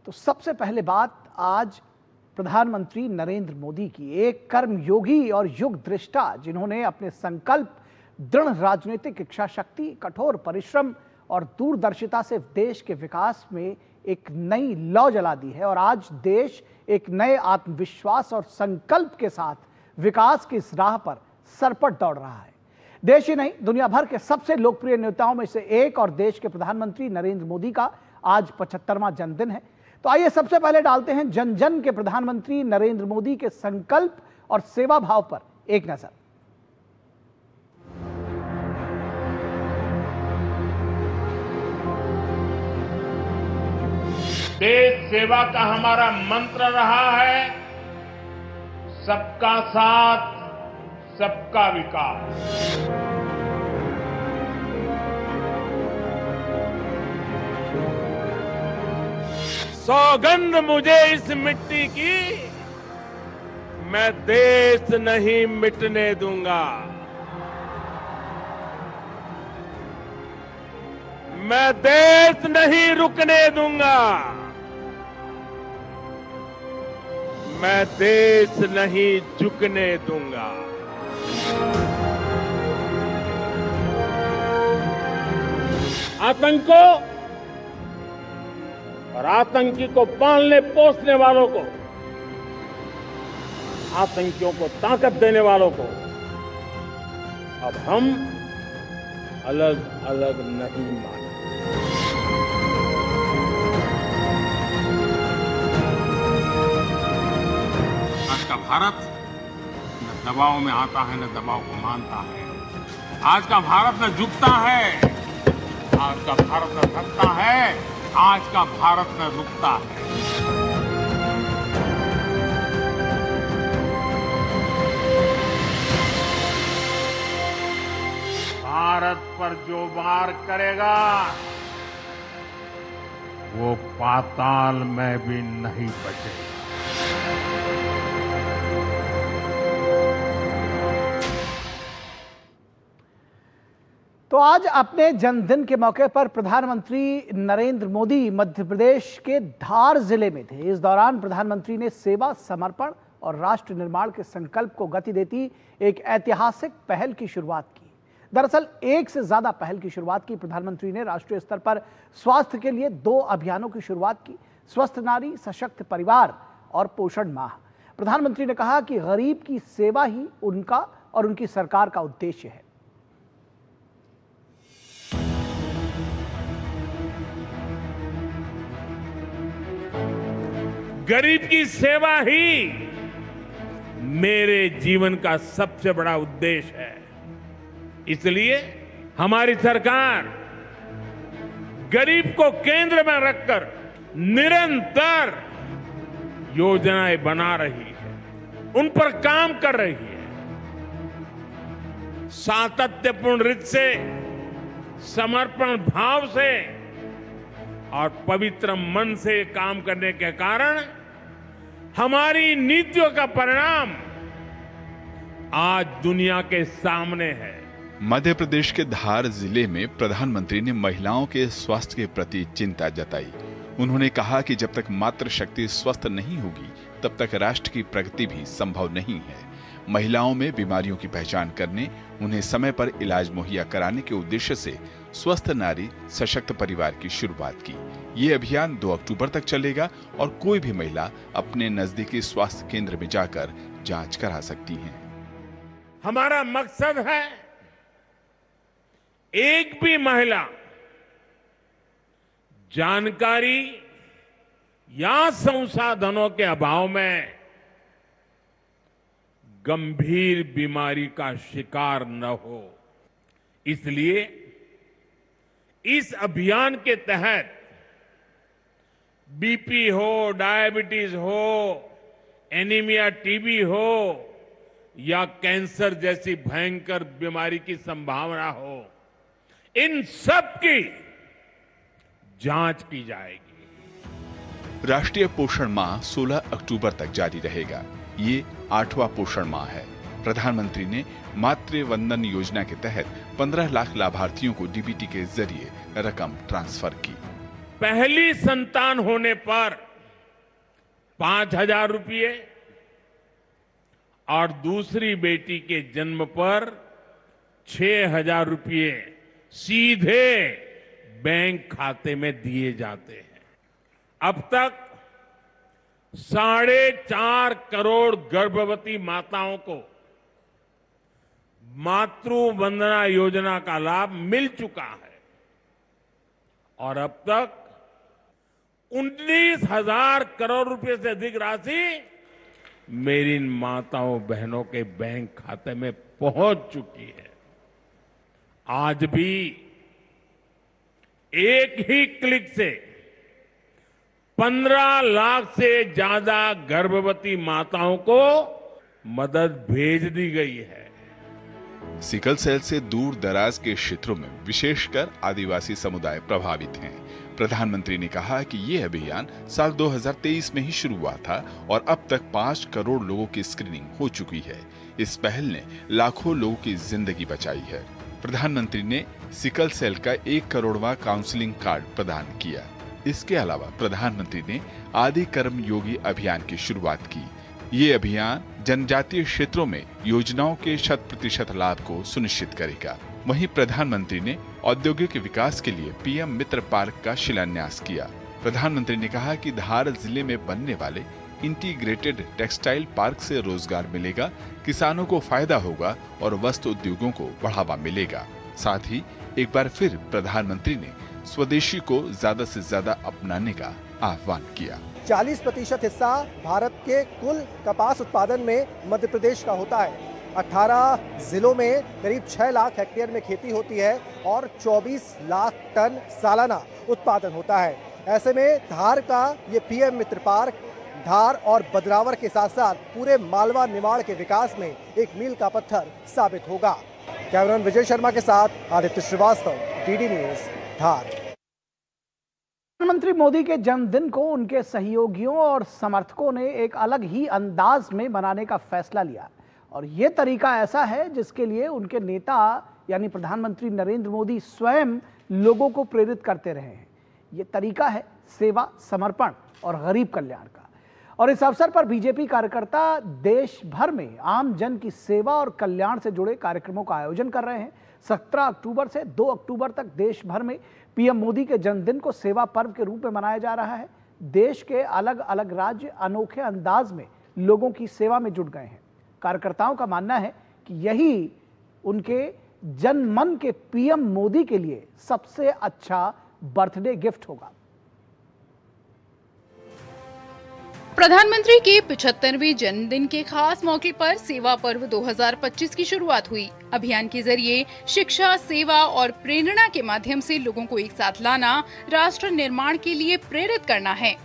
तो सबसे पहले बात आज प्रधानमंत्री नरेंद्र मोदी की, एक कर्मयोगी और युग दृष्टा जिन्होंने अपने संकल्प, दृढ़ राजनीतिक इच्छा शक्ति, कठोर परिश्रम और दूरदर्शिता से देश के विकास में एक नई लौ जला दी है। और आज देश एक नए आत्मविश्वास और संकल्प के साथ विकास की इस राह पर सरपट दौड़ रहा है। देश ही नहीं, दुनिया भर के सबसे लोकप्रिय नेताओं में से एक और देश के प्रधानमंत्री नरेंद्र मोदी का आज 75वां जन्मदिन है। तो आइए सबसे पहले डालते हैं जन जन के प्रधानमंत्री नरेंद्र मोदी के संकल्प और सेवा भाव पर एक नजर। देश सेवा का हमारा मंत्र रहा है, सबका साथ, सबका विकास। सौगंध मुझे इस मिट्टी की, मैं देश नहीं मिटने दूंगा। मैं देश नहीं रुकने दूंगा। मैं देश नहीं झुकने दूंगा। आतंक को और आतंकी को पालने पोसने वालों को, आतंकियों को ताकत देने वालों को अब हम अलग अलग नहीं मानेंगे। आज का भारत न दबाव में आता है, न दबाव को मानता है। आज का भारत न झुकता है, आज का भारत न थकता है, आज का भारत न रुकता है। भारत पर जो वार करेगा वो पाताल में भी नहीं बचेगा। तो आज अपने जन्मदिन के मौके पर प्रधानमंत्री नरेंद्र मोदी मध्य प्रदेश के धार जिले में थे। इस दौरान प्रधानमंत्री ने सेवा, समर्पण और राष्ट्र निर्माण के संकल्प को गति देती एक ऐतिहासिक पहल की शुरुआत की। दरअसल एक से ज्यादा पहल की शुरुआत की प्रधानमंत्री ने राष्ट्रीय स्तर पर स्वास्थ्य के लिए 2 अभियानों की शुरुआत की, स्वस्थ नारी, सशक्त परिवार और पोषण माह। प्रधानमंत्री ने कहा कि गरीब की सेवा ही उनका और उनकी सरकार का उद्देश्य है। गरीब की सेवा ही मेरे जीवन का सबसे बड़ा उद्देश्य है। इसलिए हमारी सरकार गरीब को केंद्र में रखकर निरंतर योजनाएं बना रही है, उन पर काम कर रही है। सातत्यपूर्ण रीत से, समर्पण भाव से और पवित्र मन से काम करने के कारण हमारी नीतियों का परिणाम आज दुनिया के सामने है। मध्य प्रदेश के धार जिले में प्रधानमंत्री ने महिलाओं के स्वास्थ्य के प्रति चिंता जताई। उन्होंने कहा कि जब तक मातृशक्ति स्वस्थ नहीं होगी तब तक राष्ट्र की प्रगति भी संभव नहीं है। महिलाओं में बीमारियों की पहचान करने, उन्हें समय पर इलाज मुहैया कराने के उद्देश्य से स्वस्थ नारी सशक्त परिवार की शुरुआत की। ये अभियान 2 अक्टूबर तक चलेगा और कोई भी महिला अपने नजदीकी स्वास्थ्य केंद्र में जाकर जांच करा सकती हैं। हमारा मकसद है एक भी महिला जानकारी या संसाधनों के अभाव में गंभीर बीमारी का शिकार न हो। इसलिए इस अभियान के तहत बीपी हो, डायबिटीज हो, एनीमिया, टीबी हो या कैंसर जैसी भयंकर बीमारी की संभावना हो, इन सब की जांच की जाएगी। राष्ट्रीय पोषण माह 16 अक्टूबर तक जारी रहेगा। ये 8वां पोषण माह है। प्रधानमंत्री ने मातृ वंदन योजना के तहत 15 लाख लाभार्थियों को डीबीटी के जरिए रकम ट्रांसफर की। पहली संतान होने पर 5,000 रुपये और दूसरी बेटी के जन्म पर 6,000 रुपये सीधे बैंक खाते में दिए जाते हैं। अब तक 4.5 करोड़ गर्भवती माताओं को मातृ वंदना योजना का लाभ मिल चुका है और अब तक 19,000 करोड़ रुपए से अधिक राशि मेरी इन माताओं बहनों के बैंक खाते में पहुंच चुकी है। आज भी एक ही क्लिक से 15 लाख से ज्यादा गर्भवती माताओं को मदद भेज दी गई है। सिकल सेल से दूर दराज के क्षेत्रों में विशेषकर आदिवासी समुदाय प्रभावित हैं। प्रधानमंत्री ने कहा कि ये अभियान साल 2023 में ही शुरू हुआ था और अब तक 5 करोड़ लोगों की स्क्रीनिंग हो चुकी है। इस पहल ने लाखों लोगों की जिंदगी बचाई है। प्रधानमंत्री ने सिकल सेल का 1 करोड़वां काउंसलिंग कार्ड प्रदान किया। इसके अलावा प्रधानमंत्री ने आदि कर्म योगी अभियान की शुरुआत की। ये अभियान जनजातीय क्षेत्रों में योजनाओं के 100% लाभ को सुनिश्चित करेगा। वहीं प्रधानमंत्री ने औद्योगिक विकास के लिए पीएम मित्र पार्क का शिलान्यास किया। प्रधानमंत्री ने कहा कि धार जिले में बनने वाले इंटीग्रेटेड टेक्सटाइल पार्क से रोजगार मिलेगा, किसानों को फायदा होगा और वस्त्र उद्योगों को बढ़ावा मिलेगा। साथ ही एक बार फिर प्रधानमंत्री ने स्वदेशी को ज्यादा से ज्यादा अपनाने का आह्वान किया। 40% हिस्सा भारत के कुल कपास उत्पादन में मध्य प्रदेश का होता है। 18 जिलों में करीब 6 लाख हेक्टेयर में खेती होती है और 24 लाख टन सालाना उत्पादन होता है। ऐसे में धार का ये पीएम मित्र पार्क धार और बदरावर के साथ साथ पूरे मालवा निमाड़ के विकास में एक मील का पत्थर साबित होगा। कैमरामैन विजय शर्मा के साथ आदित्य श्रीवास्तव, डीडी न्यूज, धार। प्रधानमंत्री मोदी के जन्मदिन को उनके सहयोगियों और समर्थकों ने एक अलग ही अंदाज में मनाने का फैसला लिया और ये तरीका ऐसा है जिसके लिए उनके नेता यानी प्रधानमंत्री नरेंद्र मोदी स्वयं लोगों को प्रेरित करते रहे हैं। ये तरीका है सेवा, समर्पण और गरीब कल्याण का। और इस अवसर पर बीजेपी कार्यकर्ता देश भर में आम जन की सेवा और कल्याण से जुड़े कार्यक्रमों का आयोजन कर रहे हैं। 17 अक्टूबर से 2 अक्टूबर तक देश भर में पीएम मोदी के जन्मदिन को सेवा पर्व के रूप में मनाया जा रहा है। देश के अलग अलग राज्य अनोखे अंदाज में लोगों की सेवा में जुट गए हैं। कार्यकर्ताओं का मानना है कि यही उनके जनमन के पीएम मोदी के लिए सबसे अच्छा बर्थडे गिफ्ट होगा। प्रधानमंत्री के 75वें जन्मदिन के खास मौके पर सेवा पर्व 2025 की शुरुआत हुई। अभियान के जरिए शिक्षा, सेवा और प्रेरणा के माध्यम से लोगों को एक साथ लाना, राष्ट्र निर्माण के लिए प्रेरित करना है।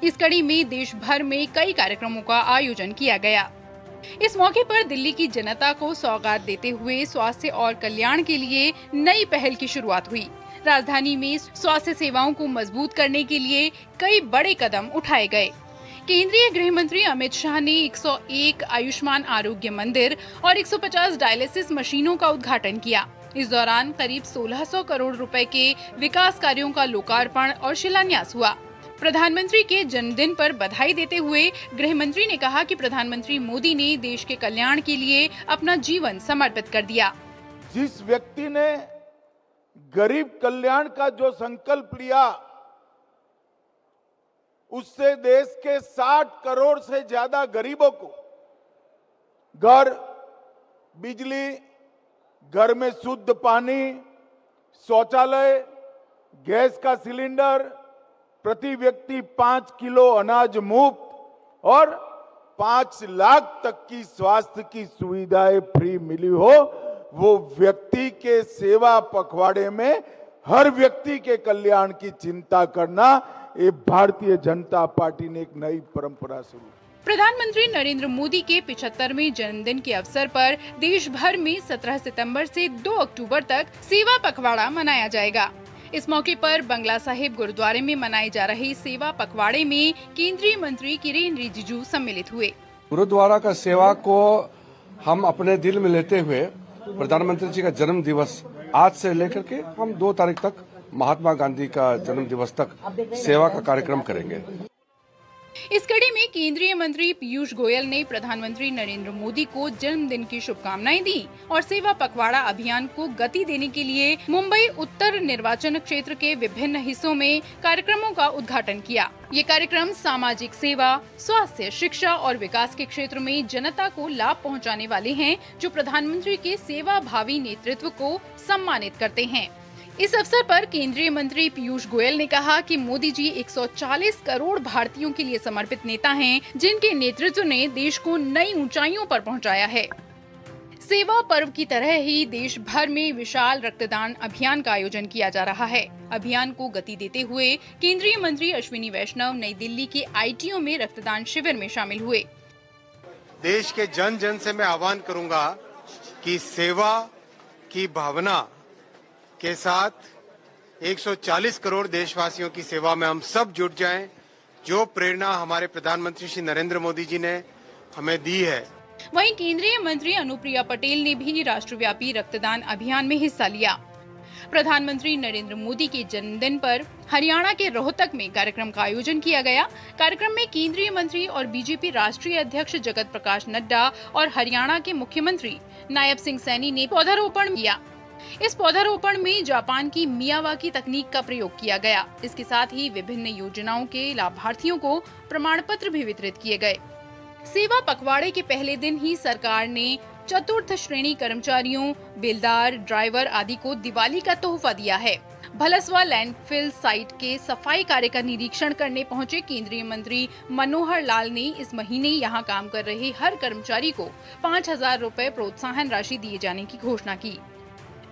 इस कड़ी में देश भर में कई कार्यक्रमों का आयोजन किया गया। इस मौके पर दिल्ली की जनता को सौगात देते हुए स्वास्थ्य और कल्याण के लिए नई पहल की शुरुआत हुई। राजधानी में स्वास्थ्य सेवाओं को मजबूत करने के लिए कई बड़े कदम उठाए गए। केंद्रीय गृह मंत्री अमित शाह ने 101 आयुष्मान आरोग्य मंदिर और 150 डायलिसिस मशीनों का उद्घाटन किया। इस दौरान करीब 1600 करोड़ रुपए के विकास कार्यों का लोकार्पण और शिलान्यास हुआ। प्रधानमंत्री के जन्मदिन पर बधाई देते हुए गृह मंत्री ने कहा कि प्रधानमंत्री मोदी ने देश के कल्याण के लिए अपना जीवन समर्पित कर दिया। जिस व्यक्ति ने गरीब कल्याण का जो संकल्प लिया, उससे देश के 60 करोड़ से ज्यादा गरीबों को घर, बिजली, घर में शुद्ध पानी, शौचालय, गैस का सिलेंडर, प्रति व्यक्ति 5 किलो अनाज मुफ्त और 5 लाख तक की स्वास्थ्य की सुविधाएं फ्री मिली हो, वो व्यक्ति के सेवा पखवाड़े में हर व्यक्ति के कल्याण की चिंता करना, ये भारतीय जनता पार्टी ने एक नई परंपरा शुरू की। प्रधानमंत्री नरेंद्र मोदी के 75वें जन्मदिन के अवसर पर देश भर में 17 सितंबर से 2 अक्टूबर तक सेवा पखवाड़ा मनाया जाएगा। इस मौके पर बंगला साहिब गुरुद्वारे में मनाए जा रहे सेवा पखवाड़े में केंद्रीय मंत्री किरेन रिजिजू सम्मिलित हुए। गुरुद्वारा का सेवा को हम अपने दिल में लेते हुए प्रधानमंत्री जी का जन्म दिवस आज से लेकर के हम 2 तारीख तक महात्मा गांधी का जन्म दिवस तक सेवा का कार्यक्रम करेंगे। इस कड़ी में केंद्रीय मंत्री पीयूष गोयल ने प्रधानमंत्री नरेंद्र मोदी को जन्मदिन की शुभकामनाएं दी और सेवा पखवाड़ा अभियान को गति देने के लिए मुंबई उत्तर निर्वाचन क्षेत्र के विभिन्न हिस्सों में कार्यक्रमों का उद्घाटन किया। ये कार्यक्रम सामाजिक सेवा, स्वास्थ्य, शिक्षा और विकास के क्षेत्र में जनता को लाभ पहुंचाने वाले हैं, जो प्रधानमंत्री के सेवा भावी नेतृत्व को सम्मानित करते हैं। इस अवसर पर केंद्रीय मंत्री पीयूष गोयल ने कहा कि मोदी जी 140 करोड़ भारतीयों के लिए समर्पित नेता हैं, जिनके नेतृत्व ने देश को नई ऊंचाइयों पर पहुंचाया है। सेवा पर्व की तरह ही देश भर में विशाल रक्तदान अभियान का आयोजन किया जा रहा है। अभियान को गति देते हुए केंद्रीय मंत्री अश्विनी वैष्णव नई दिल्ली के ITO में रक्तदान शिविर में शामिल हुए। देश के जन जन से मैं आह्वान करूंगा कि सेवा की भावना के साथ 140 करोड़ देशवासियों की सेवा में हम सब जुट जाएं। जो प्रेरणा हमारे प्रधानमंत्री श्री नरेंद्र मोदी जी ने हमें दी है। वहीं केंद्रीय मंत्री अनुप्रिया पटेल ने भी राष्ट्रव्यापी रक्तदान अभियान में हिस्सा लिया। प्रधानमंत्री नरेंद्र मोदी के जन्मदिन पर हरियाणा के रोहतक में कार्यक्रम का आयोजन किया गया। कार्यक्रम में केंद्रीय मंत्री और बीजेपी राष्ट्रीय अध्यक्ष जगत प्रकाश नड्डा और हरियाणा के मुख्यमंत्री नायब सिंह सैनी ने पौधारोपण किया। इस पौधारोपण में जापान की मियावाकी तकनीक का प्रयोग किया गया। इसके साथ ही विभिन्न योजनाओं के लाभार्थियों को प्रमाण पत्र भी वितरित किए गए। सेवा पखवाड़े के पहले दिन ही सरकार ने चतुर्थ श्रेणी कर्मचारियों, बेलदार, ड्राइवर आदि को दिवाली का तोहफा दिया है। भलसवा लैंडफिल साइट के सफाई कार्य का निरीक्षण करने पहुंचे केंद्रीय मंत्री मनोहर लाल ने इस महीने यहां काम कर रहे हर कर्मचारी को 5,000 रुपए प्रोत्साहन राशि दिए जाने की घोषणा की।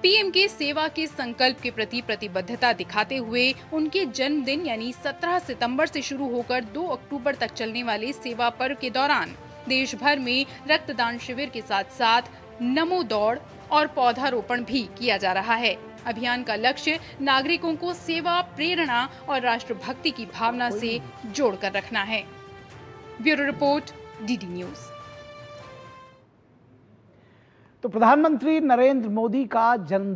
पीएम के सेवा के संकल्प के प्रति प्रतिबद्धता दिखाते हुए उनके जन्मदिन यानी 17 सितंबर से शुरू होकर 2 अक्टूबर तक चलने वाले सेवा पर्व के दौरान देश भर में रक्तदान शिविर के साथ साथ नमो दौड़ और पौधारोपण भी किया जा रहा है। अभियान का लक्ष्य नागरिकों को सेवा, प्रेरणा और राष्ट्रभक्ति की भावना से जोड़कर रखना है। Bureau report, DD news. तो प्रधानमंत्री नरेंद्र मोदी का जन्मदिन